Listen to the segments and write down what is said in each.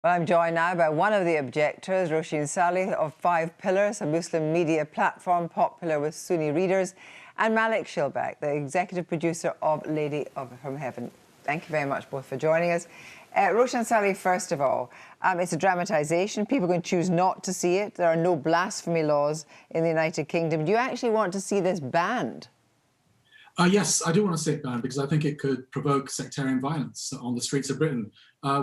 Well, I'm joined now by one of the objectors, Roshan Salih of Five Pillars, a Muslim media platform popular with Sunni readers, and Malik Shibak, the executive producer of Lady from Heaven. Thank you very much both for joining us. Roshan Salih, first of all, it's a dramatisation. People can choose not to see it. There are no blasphemy laws in the United Kingdom. Do you actually want to see this banned? Yes, I do want to see it banned because I think it could provoke sectarian violence on the streets of Britain.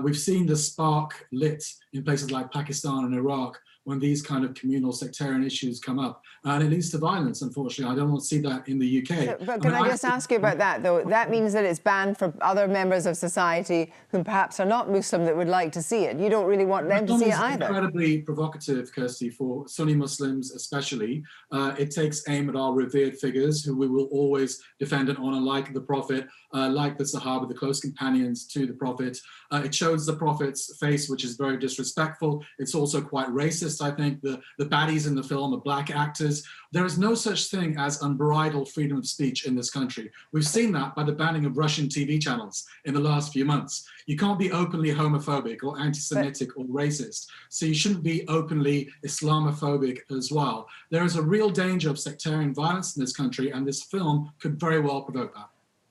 We've seen the spark lit in places like Pakistan and Iraq when these kind of communal sectarian issues come up. And it leads to violence, unfortunately. I don't want to see that in the UK. But can I just ask you about that, though? That means that it's banned for other members of society who perhaps are not Muslim that would like to see it. You don't really want them to see it either. It's incredibly provocative, Kirsty, for Sunni Muslims especially. It takes aim at our revered figures who we will always defend and honour, like the Prophet, like the Sahaba, the close companions to the Prophet. It shows the Prophet's face, which is very disrespectful. It's also quite racist, I think. The baddies in the film are black actors. There is no such thing as unbridled freedom of speech in this country. We've seen that by the banning of Russian TV channels in the last few months. You can't be openly homophobic or anti-Semitic or racist, so you shouldn't be openly Islamophobic as well. There is a real danger of sectarian violence in this country, and this film could very well provoke that.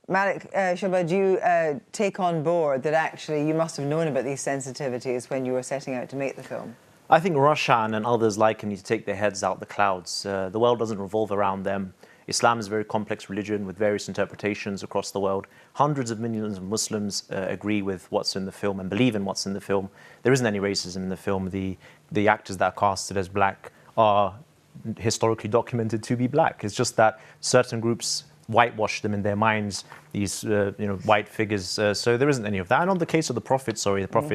Malik Shibak, do you take on board that actually you must have known about these sensitivities when you were setting out to make the film? I think Roshan and others like him need to take their heads out the clouds. The world doesn't revolve around them. Islam is a very complex religion with various interpretations across the world. Hundreds of millions of Muslims agree with what's in the film and believe in what's in the film. There isn't any racism in the film. The actors that are casted as black are historically documented to be black. It's just that certain groups whitewash them in their minds, these white figures. So there isn't any of that. And on the case of the Prophet,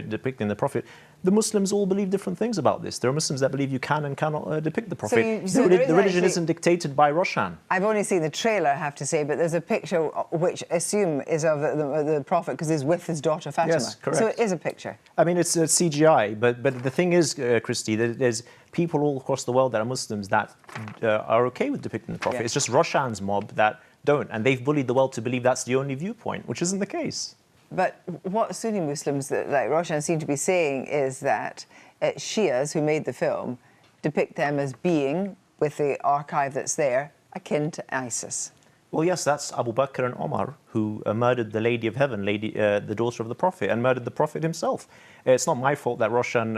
depicting the Prophet, the Muslims all believe different things about this. There are Muslims that believe you can and cannot depict the Prophet. The religion isn't dictated by Roshan. I've only seen the trailer, I have to say, but there's a picture which I assume is of the Prophet because he's with his daughter Fatima. Yes, correct. So it is a picture. I mean, it's CGI, but the thing is, Christy, there's people all across the world that are Muslims that are okay with depicting the Prophet. Yeah. It's just Roshan's mob that don't, and they've bullied the world to believe that's the only viewpoint, which isn't the case. But what Sunni Muslims like Roshan seem to be saying is that Shias who made the film depict them as being, with the archive that's there, akin to ISIS. Well, yes, that's Abu Bakr and Omar who murdered the Lady of Heaven, the daughter of the Prophet, and murdered the Prophet himself. It's not my fault that Roshan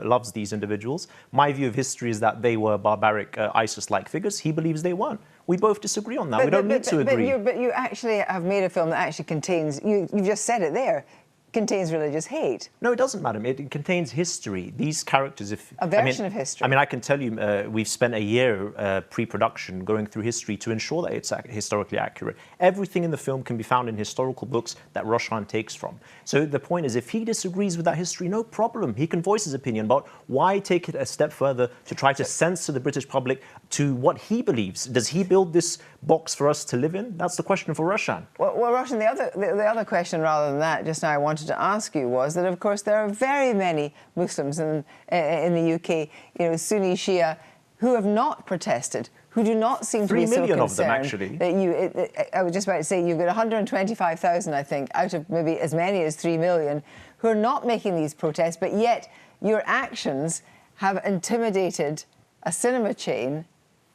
loves these individuals. My view of history is that they were barbaric ISIS-like figures. He believes they weren't. We both disagree on that. We don't need to agree. But you actually have made a film that actually contains, you've just said it there, contains religious hate. No, it doesn't, madam. It contains history. These characters, a version of history. I mean, I can tell you, we've spent a year pre-production going through history to ensure that it's historically accurate. Everything in the film can be found in historical books that Roshan takes from. So the point is, if he disagrees with that history, no problem. He can voice his opinion, but why take it a step further to try to censor the British public to what he believes? Does he build this box for us to live in? That's the question for Roshan. Well, Roshan, the other question, rather than that, just now I wanted to ask you was that, of course, there are very many Muslims in the UK, Sunni Shia, who have not protested, who do not seem to be so concerned. 3 million of them, actually. That I was just about to say, you've got 125,000, I think, out of maybe as many as 3 million, who are not making these protests, but yet your actions have intimidated a cinema chain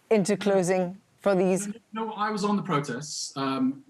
into closing for these. No, I was on the protests.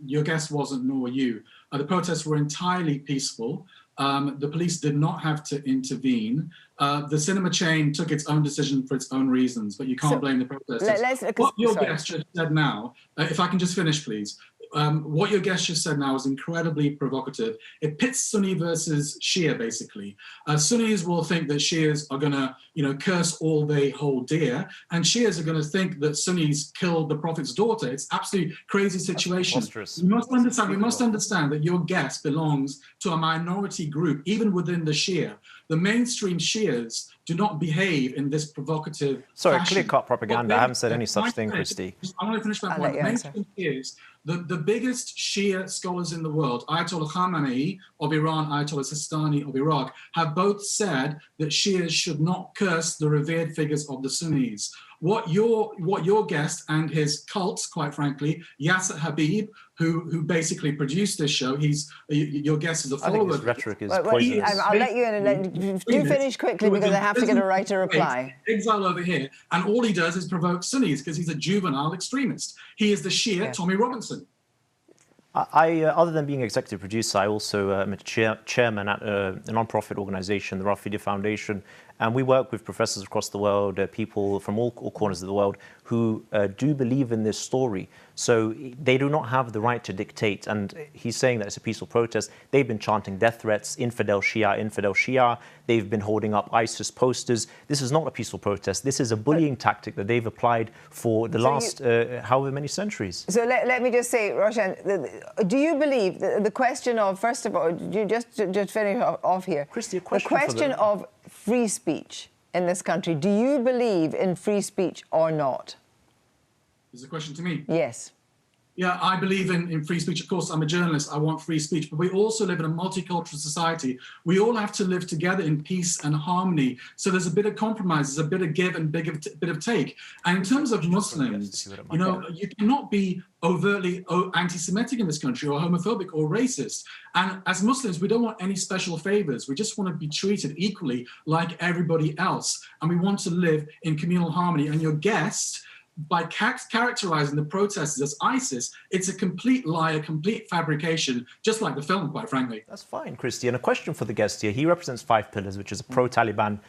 Your guest wasn't, nor were you. The protests were entirely peaceful. The police did not have to intervene. The cinema chain took its own decision for its own reasons, but you can't blame the protesters. What your guest just said now, if I can just finish, please. What your guest just said now is incredibly provocative. It pits Sunni versus Shia, basically. Sunnis will think that Shias are going to, curse all they hold dear, and Shias are going to think that Sunnis killed the Prophet's daughter. It's absolutely crazy situation. We must understand that your guest belongs to a minority group, even within the Shia. The mainstream Shias do not behave in this provocative Sorry, fashion. clear-cut propaganda. I haven't said any such thing, Christy. I want to finish my point. Mainstream Shias, the biggest Shia scholars in the world, Ayatollah Khamenei of Iran, Ayatollah Sistani of Iraq, have both said that Shias should not curse the revered figures of the Sunnis. What your guest and his cult, quite frankly, al-habib, who basically produced this show, your guest is a follower. I think his rhetoric is poisonous. I'll let you in and do finish quickly because I have to get a right to reply. Exile over here, and all he does is provoke Sunnis because he's a juvenile extremist. He is the Shia Tommy Robinson. Other than being executive producer, I also am a chairman at a non-profit organization, the Rafida Foundation, and we work with professors across the world, people from all corners of the world who do believe in this story. So they do not have the right to dictate, and he's saying that it's a peaceful protest. They've been chanting death threats, infidel Shia, infidel Shia. They've been holding up ISIS posters. This is not a peaceful protest. This is a bullying tactic that they've applied for the last however many centuries. So let me just say, Roshan, do you believe the question of, first of all, you just finish off here. Christy, the question of free speech in this country, do you believe in free speech or not? Is the question to me? Yes. Yeah, I believe in free speech. Of course, I'm a journalist. I want free speech. But we also live in a multicultural society. We all have to live together in peace and harmony. So there's a bit of compromise, there's a bit of give and bit of take. And in terms of Muslims, you know, you cannot be overtly anti-Semitic in this country or homophobic or racist. And as Muslims, we don't want any special favors. We just want to be treated equally like everybody else. And we want to live in communal harmony. And your guest, by characterizing the protesters as ISIS, it's a complete lie, a complete fabrication, just like the film, quite frankly. That's fine, Christy. And a question for the guest here. He represents Five Pillars, which is a pro-Taliban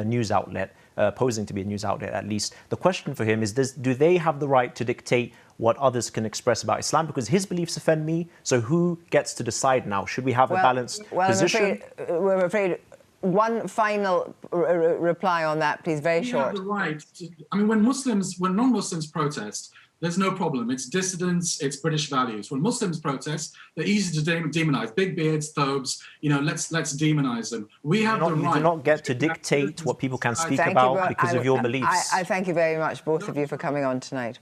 news outlet, posing to be a news outlet at least. The question for him is, do they have the right to dictate what others can express about Islam? Because his beliefs offend me, so who gets to decide now? Should we have a balanced position? We're afraid one final reply on that, please, very short. You have the right to, I mean, when non-Muslims protest, there's no problem. It's dissidents, it's British values. When Muslims protest, they're easy to demonize. Big beards, thobes, you know, let's demonize them. We have the right. You do not get to dictate what people can speak about because of your beliefs. I thank you very much, both of you, for coming on tonight.